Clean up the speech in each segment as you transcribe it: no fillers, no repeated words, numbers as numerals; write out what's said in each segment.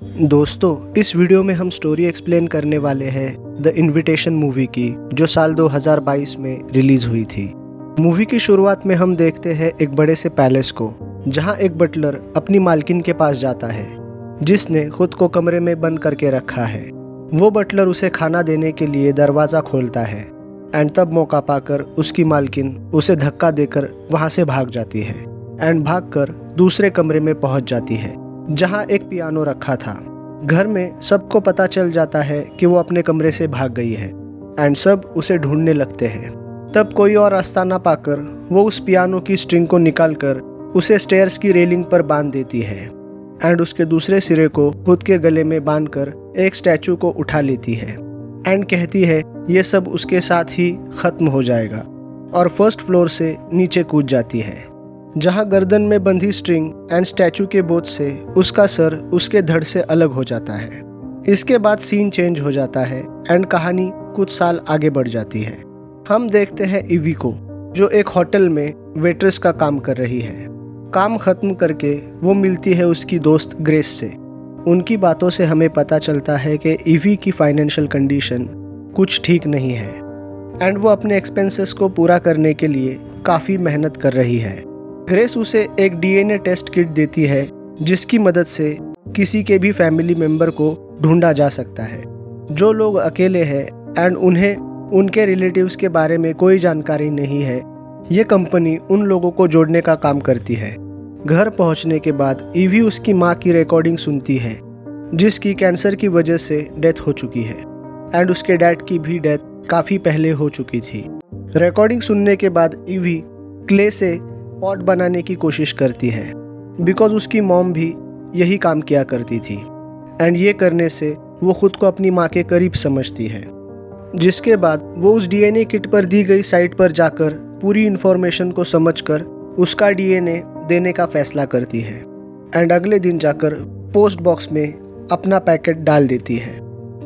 दोस्तों, इस वीडियो में हम स्टोरी एक्सप्लेन करने वाले हैं द इनविटेशन मूवी की, जो साल 2022 में रिलीज हुई थी। मूवी की शुरुआत में हम देखते हैं एक बड़े से पैलेस को, जहां एक बटलर अपनी मालकिन के पास जाता है, जिसने खुद को कमरे में बंद करके रखा है। वो बटलर उसे खाना देने के लिए दरवाज़ा खोलता है एंड तब मौका पाकर उसकी मालकिन उसे धक्का देकर वहाँ से भाग जाती है एंड भागकर दूसरे कमरे में पहुँच जाती है, जहाँ एक पियानो रखा था। घर में सबको पता चल जाता है कि वो अपने कमरे से भाग गई है एंड सब उसे ढूंढने लगते हैं। तब कोई और रास्ता ना पाकर वो उस पियानो की स्ट्रिंग को निकालकर उसे स्टेयर्स की रेलिंग पर बांध देती है एंड उसके दूसरे सिरे को खुद के गले में बांधकर एक स्टैचू को उठा लेती है एंड कहती है ये सब उसके साथ ही खत्म हो जाएगा, और फर्स्ट फ्लोर से नीचे कूद जाती है, जहां गर्दन में बंधी स्ट्रिंग एंड स्टैचू के बोझ से उसका सर उसके धड़ से अलग हो जाता है। इसके बाद सीन चेंज हो जाता है एंड कहानी कुछ साल आगे बढ़ जाती है। हम देखते हैं ईवी को, जो एक होटल में वेट्रेस का काम कर रही है। काम खत्म करके वो मिलती है उसकी दोस्त ग्रेस से। उनकी बातों से हमें पता चलता है कि ईवी की फाइनेंशियल कंडीशन कुछ ठीक नहीं है एंड वो अपने एक्सपेंसेस को पूरा करने के लिए काफ़ी मेहनत कर रही है। ग्रेस उसे एक डीएनए टेस्ट किट देती है, जिसकी मदद से किसी के भी फैमिली मेंबर को ढूंढा जा सकता है जो लोग अकेले हैं एंड उन्हें उनके रिलेटिव्स के बारे में कोई जानकारी नहीं है। ये कंपनी उन लोगों को जोड़ने का काम करती है। घर पहुंचने के बाद ईवी उसकी माँ की रिकॉर्डिंग सुनती है, जिसकी कैंसर की वजह से डेथ हो चुकी है एंड उसके डैड की भी डेथ काफ़ी पहले हो चुकी थी। रिकॉर्डिंग सुनने के बाद ईवी क्ले से पॉट बनाने की कोशिश करती है, बिकॉज उसकी मॉम भी यही काम किया करती थी एंड ये करने से वो खुद को अपनी माँ के करीब समझती है। जिसके बाद वो उस डीएनए किट पर दी गई साइट पर जाकर पूरी इन्फॉर्मेशन को समझकर उसका डीएनए देने का फैसला करती है एंड अगले दिन जाकर पोस्ट बॉक्स में अपना पैकेट डाल देती है।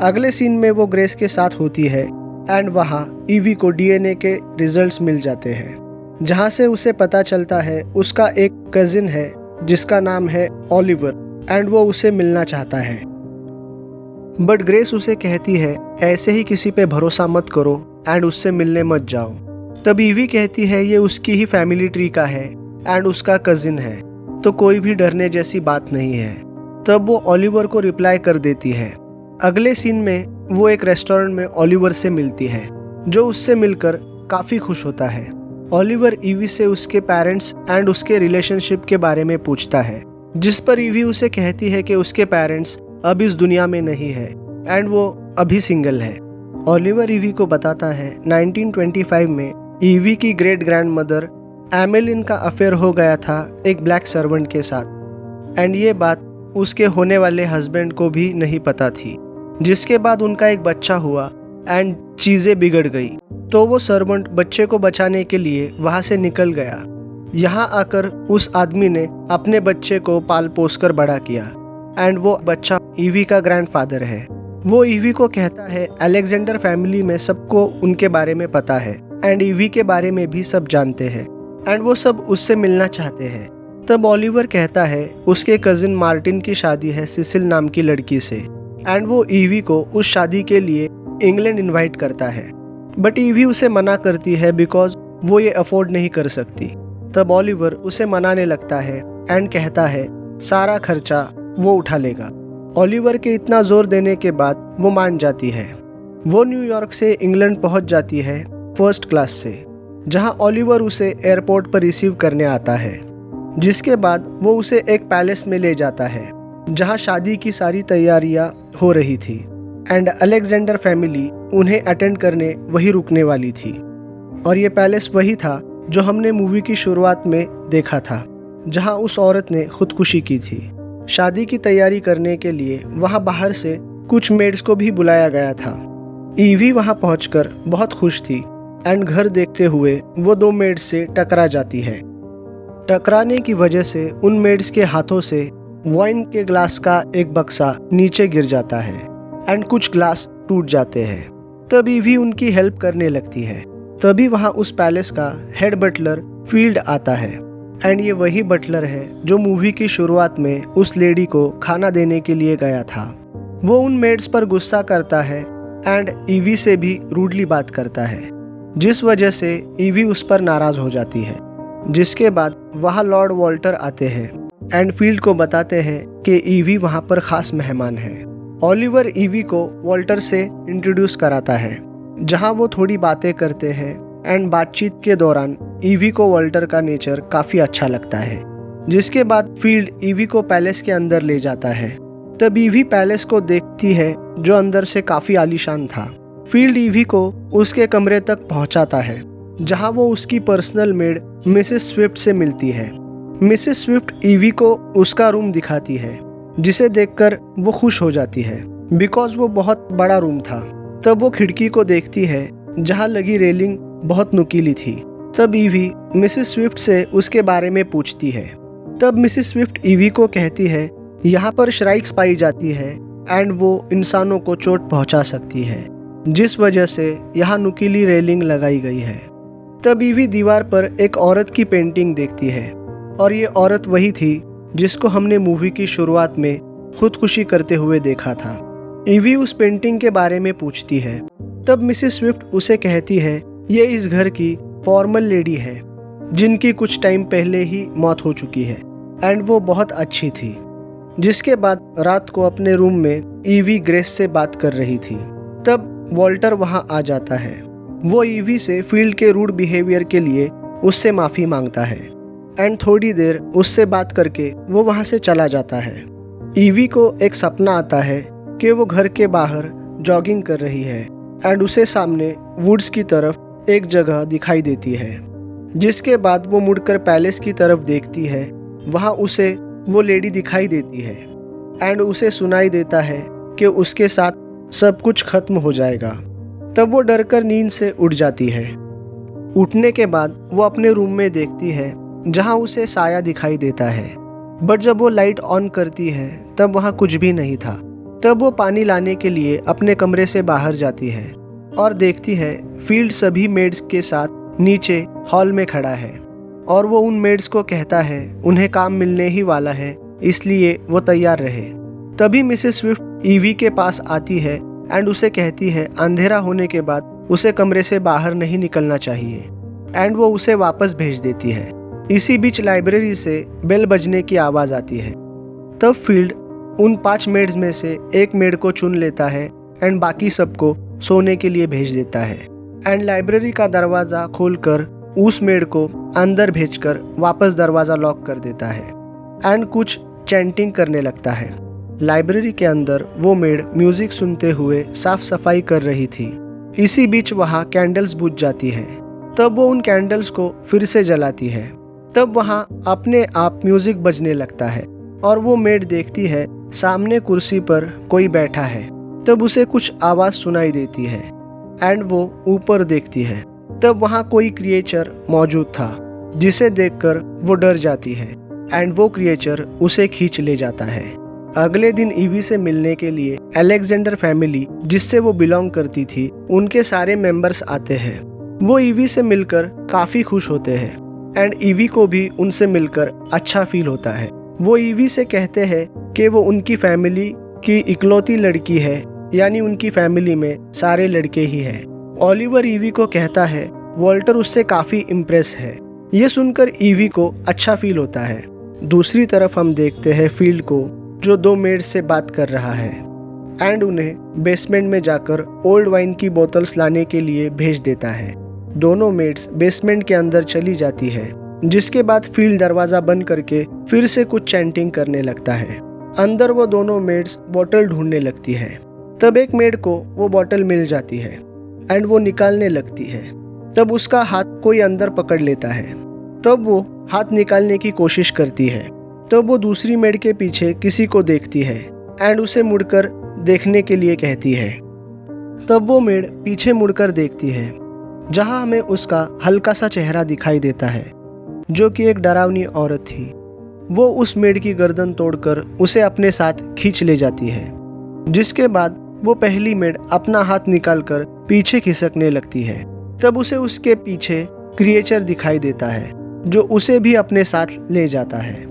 अगले सीन में वो ग्रेस के साथ होती है एंड वहाँ ईवी को डीएनए के रिजल्ट्स मिल जाते हैं, जहाँ से उसे पता चलता है उसका एक कजिन है जिसका नाम है ओलिवर एंड वो उसे मिलना चाहता है। बट ग्रेस उसे कहती है ऐसे ही किसी पे भरोसा मत करो एंड उससे मिलने मत जाओ। तब ईवी कहती है ये उसकी ही फैमिली ट्री का है एंड उसका कजिन है, तो कोई भी डरने जैसी बात नहीं है। तब वो ओलिवर को रिप्लाई कर देती है। अगले सीन में वो एक रेस्टोरेंट में ओलिवर से मिलती है, जो उससे मिलकर काफ़ी खुश होता है। ओलिवर ईवी से उसके पेरेंट्स एंड उसके रिलेशनशिप के बारे में पूछता है, जिस पर ईवी उसे कहती है कि उसके पेरेंट्स अब इस दुनिया में नहीं है एंड वो अभी सिंगल है। ओलिवर ईवी को बताता है 1925 में ईवी की ग्रेट ग्रैंड मदर एमेलिन का अफेयर हो गया था एक ब्लैक सर्वेंट के साथ एंड ये बात उसके होने वाले हस्बैंड को भी नहीं पता थी। जिसके बाद उनका एक बच्चा हुआ एंड चीज़ें बिगड़ गई, तो वो सर्वेंट बच्चे को बचाने के लिए वहाँ से निकल गया। यहाँ आकर उस आदमी ने अपने बच्चे को पाल पोस कर बड़ा किया एंड वो बच्चा ईवी का ग्रैंडफादर है। वो ईवी को कहता है अलेक्जेंडर फैमिली में सबको उनके बारे में पता है एंड ईवी के बारे में भी सब जानते हैं एंड वो सब उससे मिलना चाहते हैं। तब ओलिवर कहता है उसके कजिन मार्टिन की शादी है सिसिल नाम की लड़की से एंड वो ईवी को उस शादी के लिए इंग्लैंड इनवाइट करता है, बट ईवी उसे मना करती है बिकॉज वो ये अफोर्ड नहीं कर सकती। तब ओलिवर उसे मनाने लगता है एंड कहता है सारा खर्चा वो उठा लेगा। ओलिवर के इतना जोर देने के बाद वो मान जाती है। वो न्यूयॉर्क से इंग्लैंड पहुंच जाती है फर्स्ट क्लास से, जहां ओलिवर उसे एयरपोर्ट पर रिसीव करने आता है। जिसके बाद वो उसे एक पैलेस में ले जाता है, जहां शादी की सारी तैयारियां हो रही थी एंड अलेक्जेंडर फैमिली उन्हें अटेंड करने वही रुकने वाली थी। और ये पैलेस वही था जो हमने मूवी की शुरुआत में देखा था, जहां उस औरत ने खुदकुशी की थी। शादी की तैयारी करने के लिए वहां बाहर से कुछ मेड्स को भी बुलाया गया था। ईवी वहां पहुंचकर बहुत खुश थी एंड घर देखते हुए वो दो मेड्स से टकरा जाती है। टकराने की वजह से उन मेड्स के हाथों से वाइन के ग्लास का एक बक्सा नीचे गिर जाता है एंड कुछ ग्लास टूट जाते हैं। तब ईवी उनकी हेल्प करने लगती है। तभी वहां उस पैलेस का हेड बटलर फील्ड आता है एंड ये वही बटलर है जो मूवी की शुरुआत में उस लेडी को खाना देने के लिए गया था। वो उन मेड्स पर गुस्सा करता है एंड ईवी से भी रूडली बात करता है, जिस वजह से ईवी उस पर नाराज हो जाती है। जिसके बाद वहाँ लॉर्ड वॉल्टर आते हैं एंड फील्ड को बताते हैं कि ईवी वहाँ पर खास मेहमान है। ओलिवर ईवी को वॉल्टर से इंट्रोड्यूस कराता है, जहाँ वो थोड़ी बातें करते हैं एंड बातचीत के दौरान ईवी को वॉल्टर का नेचर काफ़ी अच्छा लगता है। जिसके बाद फील्ड ईवी को पैलेस के अंदर ले जाता है। तब ईवी पैलेस को देखती है जो अंदर से काफ़ी आलीशान था। फील्ड ईवी को उसके कमरे तक पहुंचाता है, जहां वो उसकी पर्सनल मेड मिसेस स्विफ्ट से मिलती है। मिसेस स्विफ्ट ईवी को उसका रूम दिखाती है, जिसे देखकर वो खुश हो जाती है बिकॉज वो बहुत बड़ा रूम था। तब वो खिड़की को देखती है जहां लगी रेलिंग बहुत नुकीली थी। तब ईवी मिसेस स्विफ्ट से उसके बारे में पूछती है। तब मिसेस स्विफ्ट ईवी को कहती है यहाँ पर श्राइक्स पाई जाती है एंड वो इंसानों को चोट पहुंचा सकती है, जिस वजह से यहाँ नुकीली रेलिंग लगाई गई है। तब ईवी दीवार पर एक औरत की पेंटिंग देखती है और ये औरत वही थी जिसको हमने मूवी की शुरुआत में खुदकुशी करते हुए देखा था। ईवी उस पेंटिंग के बारे में पूछती है। तब मिसेस स्विफ्ट उसे कहती है ये इस घर की फॉर्मल लेडी है जिनकी कुछ टाइम पहले ही मौत हो चुकी है एंड वो बहुत अच्छी थी। जिसके बाद रात को अपने रूम में ईवी ग्रेस से बात कर रही थी। तब वॉल्टर वहां आ जाता है। वो ईवी से फील्ड के रूड बिहेवियर के लिए उससे माफ़ी मांगता है एंड थोड़ी देर उससे बात करके वो वहां से चला जाता है। ईवी को एक सपना आता है कि वो घर के बाहर जॉगिंग कर रही है एंड उसे सामने वुड्स की तरफ एक जगह दिखाई देती है। जिसके बाद वो मुड़कर पैलेस की तरफ देखती है। वहाँ उसे वो लेडी दिखाई देती है एंड उसे सुनाई देता है कि उसके साथ सब कुछ खत्म हो जाएगा। तब वो डरकर नींद से उठ जाती है। उठने के बाद वो अपने रूम में देखती है जहाँ उसे साया दिखाई देता है, बट जब वो लाइट ऑन करती है तब वहाँ कुछ भी नहीं था। तब वो पानी लाने के लिए अपने कमरे से बाहर जाती है और देखती है फील्ड सभी मेड्स के साथ नीचे हॉल में खड़ा है और वो उन मेड्स को कहता है उन्हें काम मिलने ही वाला है, इसलिए वो तैयार रहे। तभी मिसेस स्विफ्ट ईवी के पास आती है एंड उसे कहती है अंधेरा होने के बाद उसे कमरे से बाहर नहीं निकलना चाहिए एंड वो उसे वापस भेज देती है। इसी बीच लाइब्रेरी से बेल बजने की आवाज़ आती है। तब फील्ड उन 5 मेड्स में से एक मेड को चुन लेता है एंड बाकी सबको सोने के लिए भेज देता है एंड लाइब्रेरी का दरवाज़ा खोलकर उस मेड को अंदर भेजकर वापस दरवाज़ा लॉक कर देता है एंड कुछ चैंटिंग करने लगता है। लाइब्रेरी के अंदर वो मेड म्यूजिक सुनते हुए साफ सफाई कर रही थी। इसी बीच वहाँ कैंडल्स बुझ जाती है। तब वो उन कैंडल्स को फिर से जलाती है। तब वहाँ अपने आप म्यूजिक बजने लगता है और वो मेड देखती है सामने कुर्सी पर कोई बैठा है। तब उसे कुछ आवाज़ सुनाई देती है एंड वो ऊपर देखती है। तब वहाँ कोई क्रिएचर मौजूद था, जिसे देखकर वो डर जाती है एंड वो क्रिएचर उसे खींच ले जाता है। अगले दिन ईवी से मिलने के लिए अलेक्जेंडर फैमिली, जिससे वो बिलोंग करती थी, उनके सारे मेंबर्स आते हैं। वो ईवी से मिलकर काफ़ी खुश होते हैं एंड ईवी को भी उनसे मिलकर अच्छा फील होता है। वो ईवी से कहते हैं कि वो उनकी फैमिली की इकलौती लड़की है, यानी उनकी फैमिली में सारे लड़के ही हैं। ओलिवर ईवी को कहता है वॉल्टर उससे काफ़ी इम्प्रेस है। ये सुनकर ईवी को अच्छा फील होता है। दूसरी तरफ हम देखते हैं फील्ड को, जो 2 मेड्स से बात कर रहा है एंड उन्हें बेसमेंट में जाकर ओल्ड वाइन की बोतल्स लाने के लिए भेज देता है। दोनों मेड्स बेसमेंट के अंदर चली जाती है। जिसके बाद फील्ड दरवाज़ा बंद करके फिर से कुछ चैंटिंग करने लगता है। अंदर वो दोनों मेड्स बोतल ढूंढने लगती है। तब एक मेड को वो बोतल मिल जाती है एंड वो निकालने लगती है। तब उसका हाथ कोई अंदर पकड़ लेता है। तब वो हाथ निकालने की कोशिश करती है। तब वो दूसरी मेड के पीछे किसी को देखती है एंड उसे मुड़कर देखने के लिए कहती है। तब वो मेड पीछे मुड़कर देखती है, जहां हमें उसका हल्का सा चेहरा दिखाई देता है, जो कि एक डरावनी औरत थी। वो उस मेड की गर्दन तोड़कर उसे अपने साथ खींच ले जाती है। जिसके बाद वो पहली मेड अपना हाथ निकालकर पीछे खिसकने लगती है। तब उसे उसके पीछे क्रिएचर दिखाई देता है, जो उसे भी अपने साथ ले जाता है।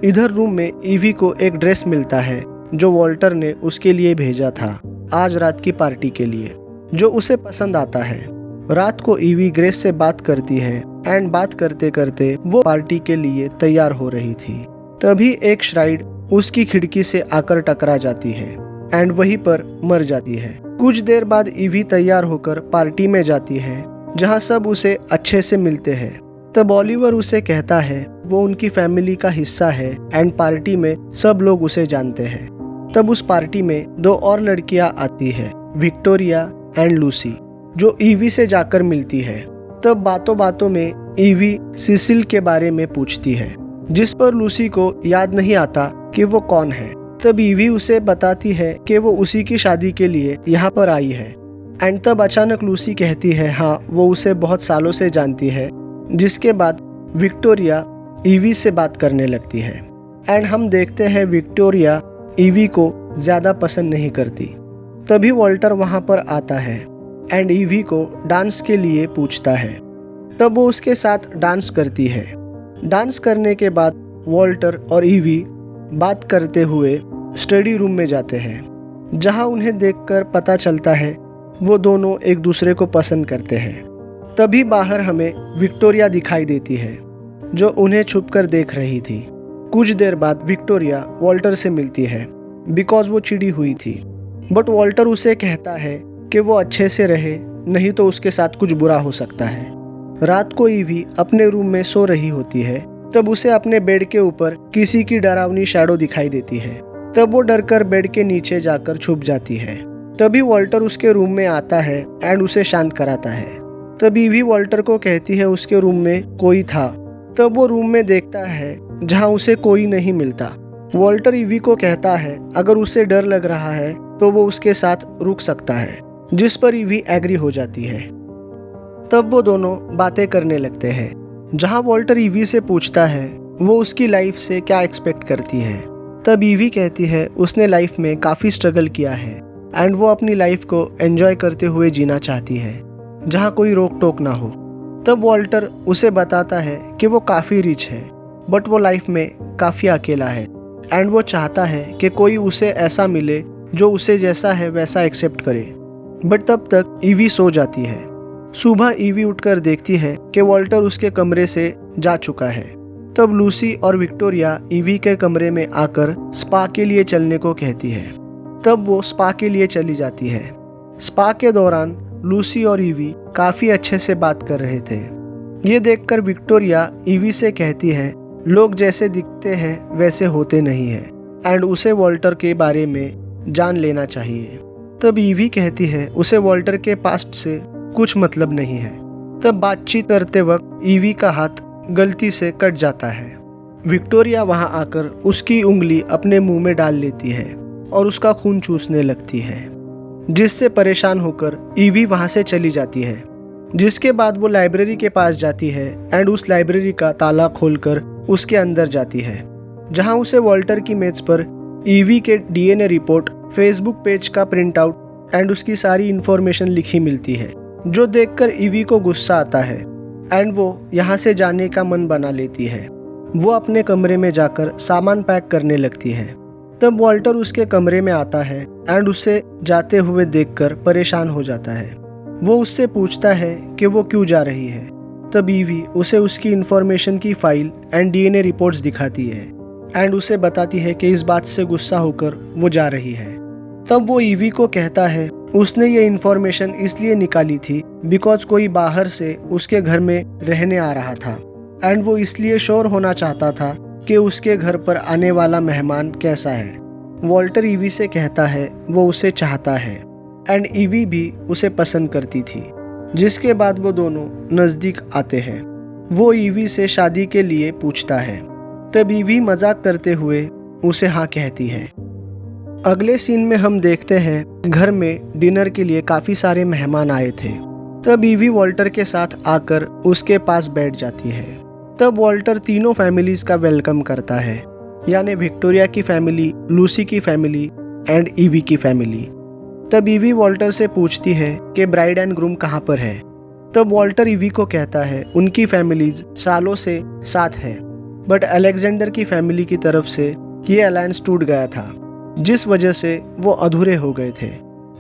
इधर रूम में ईवी को एक ड्रेस मिलता है जो वॉल्टर ने उसके लिए भेजा था आज रात की पार्टी के लिए, जो उसे पसंद आता है। रात को ईवी ग्रेस से बात करती है एंड बात करते करते वो पार्टी के लिए तैयार हो रही थी। तभी एक श्राइड उसकी खिड़की से आकर टकरा जाती है एंड वहीं पर मर जाती है। कुछ देर बाद ईवी तैयार होकर पार्टी में जाती है जहां सब उसे अच्छे से मिलते हैं। तब ओलिवर उसे कहता है वो उनकी फैमिली का हिस्सा है एंड पार्टी में सब लोग उसे जानते हैं। तब उस पार्टी में दो और लड़कियां आती है, विक्टोरिया एंड लूसी, जो ईवी से जाकर मिलती है। तब बातों बातों में ईवी सिसिल के बारे में पूछती है, जिस पर लूसी को याद नहीं आता कि वो कौन है। तब ईवी उसे बताती है कि वो उसी की शादी के लिए यहाँ पर आई है। एंड तब अचानक लूसी कहती है हाँ वो उसे बहुत सालों से जानती है, जिसके बाद विक्टोरिया ईवी से बात करने लगती है। एंड हम देखते हैं विक्टोरिया ईवी को ज़्यादा पसंद नहीं करती। तभी वॉल्टर वहाँ पर आता है एंड ईवी को डांस के लिए पूछता है। तब वो उसके साथ डांस करती है। डांस करने के बाद वॉल्टर और ईवी बात करते हुए स्टडी रूम में जाते हैं, जहाँ उन्हें देखकर पता चलता है वो दोनों एक दूसरे को पसंद करते हैं। तभी बाहर हमें विक्टोरिया दिखाई देती है, जो उन्हें छुपकर देख रही थी। कुछ देर बाद विक्टोरिया वॉल्टर से मिलती है बिकॉज वो चिढ़ी हुई थी, बट वॉल्टर उसे कहता है कि वो अच्छे से रहे, नहीं तो उसके साथ कुछ बुरा हो सकता है। रात को ईवी अपने रूम में सो रही होती है। तब उसे अपने बेड के ऊपर किसी की डरावनी शैडो दिखाई देती है। तब वो डरकर बेड के नीचे जाकर छुप जाती है। तभी वॉल्टर उसके रूम में आता है एंड उसे शांत कराता है। तब ईवी वॉल्टर को कहती है उसके रूम में कोई था। तब वो रूम में देखता है जहां उसे कोई नहीं मिलता। वॉल्टर ईवी को कहता है अगर उसे डर लग रहा है तो वो उसके साथ रुक सकता है, जिस पर ईवी एग्री हो जाती है। तब वो दोनों बातें करने लगते हैं, जहां वॉल्टर ईवी से पूछता है वो उसकी लाइफ से क्या एक्सपेक्ट करती है। तब ईवी कहती है उसने लाइफ में काफ़ी स्ट्रगल किया है एंड वो अपनी लाइफ को एंजॉय करते हुए जीना चाहती है, जहां कोई रोक टोक ना हो। तब वॉल्टर उसे बताता है कि वो काफ़ी रिच है, बट वो लाइफ में काफ़ी अकेला है एंड वो चाहता है कि कोई उसे ऐसा मिले जो उसे जैसा है वैसा एक्सेप्ट करे। बट तब तक ईवी सो जाती है। सुबह ईवी उठकर देखती है कि वॉल्टर उसके कमरे से जा चुका है। तब लूसी और विक्टोरिया ईवी के कमरे में आकर स्पा के लिए चलने को कहती है। तब वो स्पा के लिए चली जाती है। स्पा के दौरान लूसी और ईवी काफ़ी अच्छे से बात कर रहे थे। ये देखकर विक्टोरिया ईवी से कहती है लोग जैसे दिखते हैं वैसे होते नहीं हैं एंड उसे वॉल्टर के बारे में जान लेना चाहिए। तब ईवी कहती है उसे वॉल्टर के पास्ट से कुछ मतलब नहीं है। तब बातचीत करते वक्त ईवी का हाथ गलती से कट जाता है। विक्टोरिया वहां आकर उसकी उंगली अपने मुंह में डाल लेती है और उसका खून चूसने लगती है, जिससे परेशान होकर ईवी वहां से चली जाती है। जिसके बाद वो लाइब्रेरी के पास जाती है एंड उस लाइब्रेरी का ताला खोलकर उसके अंदर जाती है, जहां उसे वॉल्टर की मेज पर ईवी के डीएनए रिपोर्ट, फेसबुक पेज का प्रिंट आउट एंड उसकी सारी इंफॉर्मेशन लिखी मिलती है, जो देखकर ईवी को गुस्सा आता है एंड वो यहाँ से जाने का मन बना लेती है। वो अपने कमरे में जाकर सामान पैक करने लगती है। तब वॉल्टर उसके कमरे में आता है एंड उसे जाते हुए देखकर परेशान हो जाता है। वो उससे पूछता है कि वो क्यों जा रही है। तब ईवी उसे उसकी इंफॉर्मेशन की फाइल एंड डीएनए रिपोर्ट्स दिखाती है एंड उसे बताती है कि इस बात से गुस्सा होकर वो जा रही है। तब वो ईवी को कहता है उसने ये इंफॉर्मेशन इसलिए निकाली थी बिकॉज कोई बाहर से उसके घर में रहने आ रहा था एंड वो इसलिए श्योर होना चाहता था कि उसके घर पर आने वाला मेहमान कैसा है। वॉल्टर ईवी से कहता है वो उसे चाहता है एंड ईवी भी उसे पसंद करती थी, जिसके बाद वो दोनों नज़दीक आते हैं। वो ईवी से शादी के लिए पूछता है। तब ईवी मजाक करते हुए उसे हाँ कहती है। अगले सीन में हम देखते हैं घर में डिनर के लिए काफ़ी सारे मेहमान आए थे। तब ईवी वॉल्टर के साथ आकर उसके पास बैठ जाती है। तब वॉल्टर तीनों फैमिलीज का वेलकम करता है, यानी विक्टोरिया की फैमिली, लूसी की फैमिली एंड ईवी की फैमिली। तब ईवी वॉल्टर से पूछती है कि ब्राइड एंड ग्रूम कहाँ पर है। तब वॉल्टर ईवी को कहता है उनकी फैमिलीज सालों से साथ है, बट अलेक्जेंडर की फैमिली की तरफ से ये अलायंस टूट गया था, जिस वजह से वो अधूरे हो गए थे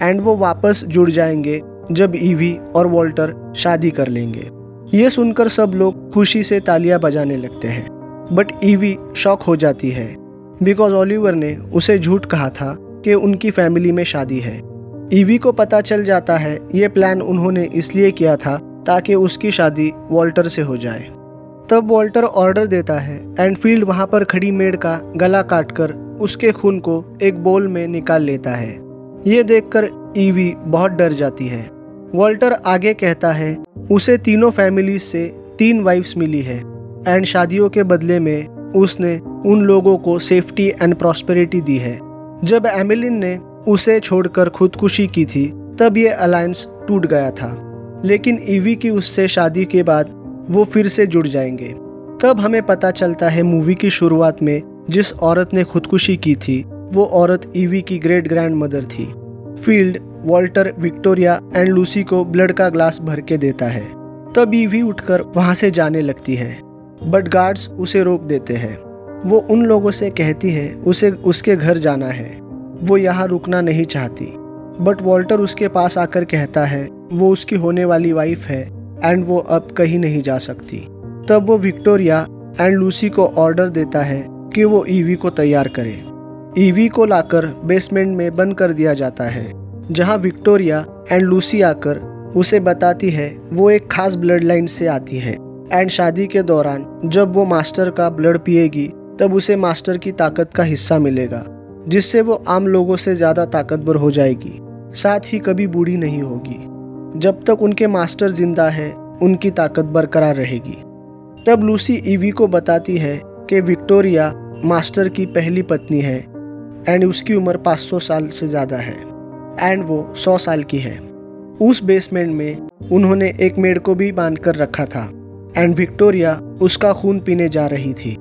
एंड वो वापस जुड़ जाएंगे जब ईवी और वॉल्टर शादी कर लेंगे। ये सुनकर सब लोग खुशी से तालियां बजाने लगते हैं, बट ईवी शॉक हो जाती है बिकॉज ओलिवर ने उसे झूठ कहा था कि उनकी फैमिली में शादी है। ईवी को पता चल जाता है ये प्लान उन्होंने इसलिए किया था ताकि उसकी शादी वॉल्टर से हो जाए। तब वॉल्टर ऑर्डर देता है एंड फील्ड वहाँ पर खड़ी मेड का गला काटकर उसके खून को एक बोल में निकाल लेता है। ये देखकर ईवी बहुत डर जाती है। वॉल्टर आगे कहता है उसे तीनों फैमिलीज से 3 वाइफ्स मिली है एंड शादियों के बदले में उसने उन लोगों को सेफ्टी एंड प्रॉस्पेरिटी दी है। जब एमिलिन ने उसे छोड़कर खुदकुशी की थी तब ये अलायंस टूट गया था, लेकिन ईवी की उससे शादी के बाद वो फिर से जुड़ जाएंगे। तब हमें पता चलता है मूवी की शुरुआत में जिस औरत ने खुदकुशी की थी वो औरत ईवी की ग्रेट ग्रैंड मदर थी। Field Walter, Victoria and Lucy को ब्लड का ग्लास भर के देता है। तब ईवी उठकर वहां से जाने लगती है, बट गार्ड्स उसे रोक देते हैं। वो उन लोगों से कहती है उसे उसके घर जाना है, वो यहाँ रुकना नहीं चाहती। बट वॉल्टर उसके पास आकर कहता है वो उसकी होने वाली वाइफ है एंड वो अब कहीं नहीं जा सकती। तब वो विक्टोरिया एंड लूसी को ऑर्डर देता है कि वो ईवी को तैयार करे। ईवी को लाकर बेसमेंट में बंद कर दिया जाता है, जहाँ विक्टोरिया एंड लूसी आकर उसे बताती है वो एक खास ब्लड लाइन से आती है एंड शादी के दौरान जब वो मास्टर का ब्लड पिएगी तब उसे मास्टर की ताकत का हिस्सा मिलेगा, जिससे वो आम लोगों से ज़्यादा ताकतवर हो जाएगी, साथ ही कभी बूढ़ी नहीं होगी। जब तक उनके मास्टर जिंदा है उनकी ताकत बरकरार रहेगी। तब लूसी ईवी को बताती है कि विक्टोरिया मास्टर की पहली पत्नी है एंड उसकी उम्र 500 साल से ज़्यादा है एंड वो 100 साल की है। उस बेसमेंट में उन्होंने एक मेड को भी बांध कर रखा था एंड विक्टोरिया उसका खून पीने जा रही थी।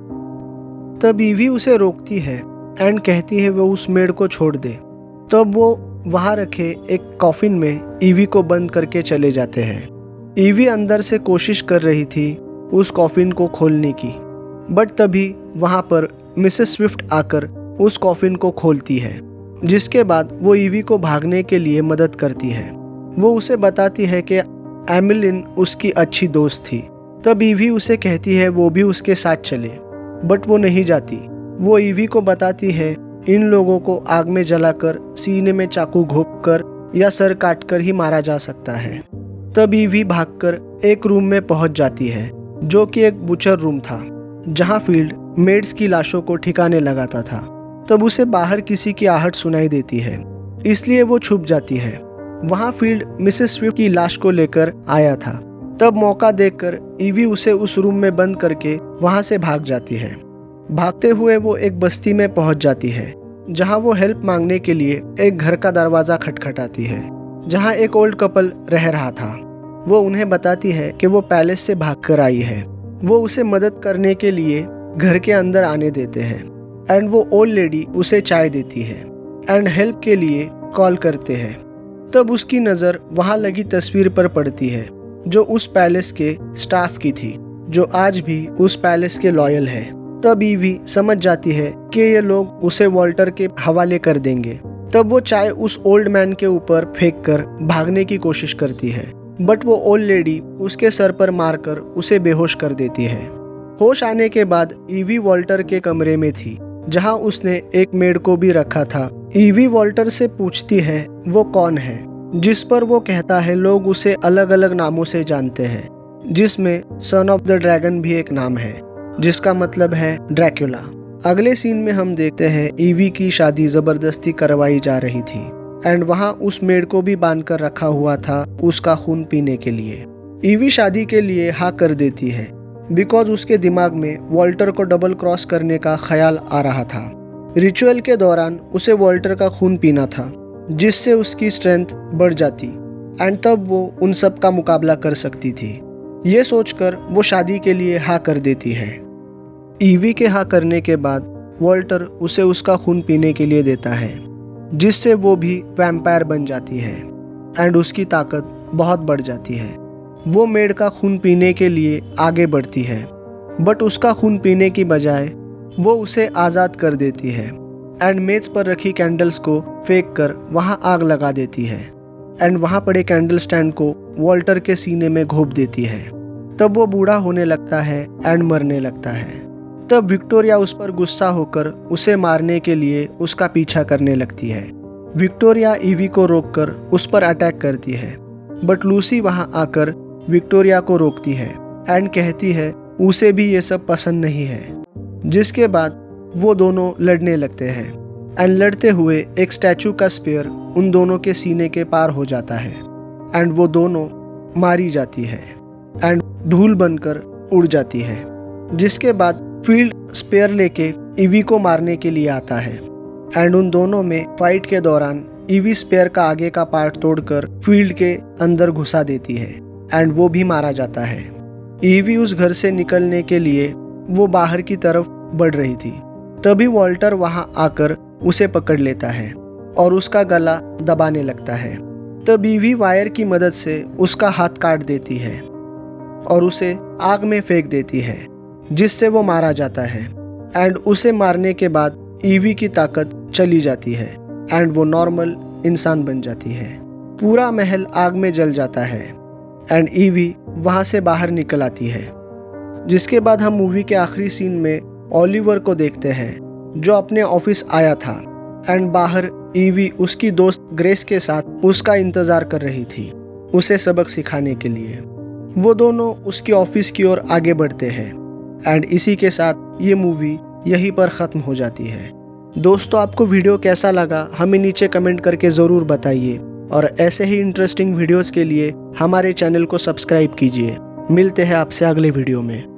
तब ईवी उसे रोकती है एंड कहती है वो उस मेड को छोड़ दे। तब वो वहाँ रखे एक कॉफिन में ईवी को बंद करके चले जाते हैं। ईवी अंदर से कोशिश कर रही थी उस कॉफिन को खोलने की, बट तभी वहाँ पर मिसेस स्विफ्ट आकर उस कॉफिन को खोलती है, जिसके बाद वो ईवी को भागने के लिए मदद करती है। वो उसे बताती है कि एमिलिन उसकी अच्छी दोस्त थी। तब ईवी उसे कहती है वो भी उसके साथ चले, बट वो नहीं जाती। वो ईवी को बताती है इन लोगों को आग में जलाकर, सीने में चाकू घोंपकर या सर काटकर ही मारा जा सकता है। तब ईवी भागकर एक रूम में पहुंच जाती है जो कि एक बुचर रूम था, जहां फील्ड मेड्स की लाशों को ठिकाने लगाता था। तब उसे बाहर किसी की आहट सुनाई देती है, इसलिए वो छुप जाती है। वहां फील्ड मिसेस स्विफ्ट की लाश को लेकर आया था। तब मौका देखकर ईवी उसे उस रूम में बंद करके वहां से भाग जाती है। भागते हुए वो एक बस्ती में पहुंच जाती है, जहां वो हेल्प मांगने के लिए एक घर का दरवाजा खटखटाती है, जहां एक ओल्ड कपल रह रहा था। वो उन्हें बताती है कि वो पैलेस से भागकर आई है। वो उसे मदद करने के लिए घर के अंदर आने देते हैं एंड वो ओल्ड लेडी उसे चाय देती है एंड हेल्प के लिए कॉल करते हैं। तब उसकी नज़र वहाँ लगी तस्वीर पर पड़ती है जो उस पैलेस के स्टाफ की थी, जो आज भी उस पैलेस के लॉयल है। तब ईवी समझ जाती है कि ये लोग उसे वॉल्टर के हवाले कर देंगे। तब वो चाय उस ओल्ड मैन के ऊपर फेंककर भागने की कोशिश करती है, बट वो ओल्ड लेडी उसके सर पर मारकर उसे बेहोश कर देती है। होश आने के बाद ईवी वॉल्टर के कमरे में थी, जहां उसने एक मेड को भी रखा था। ईवी वॉल्टर से पूछती है वो कौन है, जिस पर वो कहता है लोग उसे अलग अलग नामों से जानते हैं, जिसमें सन ऑफ द ड्रैगन भी एक नाम है, जिसका मतलब है ड्रैकुला। अगले सीन में हम देखते हैं ईवी की शादी जबरदस्ती करवाई जा रही थी एंड वहां उस मेड को भी बांध कर रखा हुआ था उसका खून पीने के लिए। ईवी शादी के लिए हाँ कर देती है बिकॉज उसके दिमाग में वॉल्टर को डबल क्रॉस करने का ख्याल आ रहा था। रिचुअल के दौरान उसे वॉल्टर का खून पीना था, जिससे उसकी स्ट्रेंथ बढ़ जाती एंड तब वो उन सब का मुकाबला कर सकती थी। ये सोचकर वो शादी के लिए हाँ कर देती है। ईवी के हाँ करने के बाद वॉल्टर उसे उसका खून पीने के लिए देता है, जिससे वो भी वैम्पायर बन जाती है एंड उसकी ताकत बहुत बढ़ जाती है। वो मेड का खून पीने के लिए आगे बढ़ती है, बट उसका खून पीने की बजाय वो उसे आज़ाद कर देती है एंड मेज पर रखी कैंडल्स को फेंक कर वहाँ आग लगा देती है एंड वहाँ पड़े कैंडल स्टैंड को वॉल्टर के सीने में घोंप देती है। तब वो बूढ़ा होने लगता है एंड मरने लगता है। तब विक्टोरिया उस पर गुस्सा होकर उसे मारने के लिए उसका पीछा करने लगती है। विक्टोरिया ईवी को रोककर उस पर अटैक करती है, बट लूसी वहाँ आकर विक्टोरिया को रोकती है एंड कहती है उसे भी ये सब पसंद नहीं है। जिसके बाद वो दोनों लड़ने लगते हैं एंड लड़ते हुए एक स्टैचू का स्पेयर उन दोनों के सीने के पार हो जाता है एंड वो दोनों मारी जाती है एंड धूल बनकर उड़ जाती है। जिसके बाद फील्ड स्पेयर लेके ईवी को मारने के लिए आता है एंड उन दोनों में फाइट के दौरान ईवी स्पेयर का आगे का पार्ट तोड़कर फील्ड के अंदर घुसा देती है एंड वो भी मारा जाता है। ईवी उस घर से निकलने के लिए वो बाहर की तरफ बढ़ रही थी, तभी वॉल्टर वहाँ आकर उसे पकड़ लेता है और उसका गला दबाने लगता है। तब ईवी वायर की मदद से उसका हाथ काट देती है और उसे आग में फेंक देती है, जिससे वो मारा जाता है एंड उसे मारने के बाद ईवी की ताकत चली जाती है एंड वो नॉर्मल इंसान बन जाती है। पूरा महल आग में जल जाता है एंड ईवी वहाँ से बाहर निकल आती है। जिसके बाद हम मूवी के आखिरी सीन में ओलिवर को देखते हैं, जो अपने ऑफिस आया था एंड बाहर ईवी उसकी दोस्त ग्रेस के साथ उसका इंतज़ार कर रही थी, उसे सबक सिखाने के लिए। वो दोनों उसकी ऑफिस की ओर आगे बढ़ते हैं एंड इसी के साथ ये मूवी यहीं पर ख़त्म हो जाती है। दोस्तों, आपको वीडियो कैसा लगा हमें नीचे कमेंट करके ज़रूर बताइए और ऐसे ही इंटरेस्टिंग वीडियोस के लिए हमारे चैनल को सब्सक्राइब कीजिए। मिलते हैं आपसे अगले वीडियो में।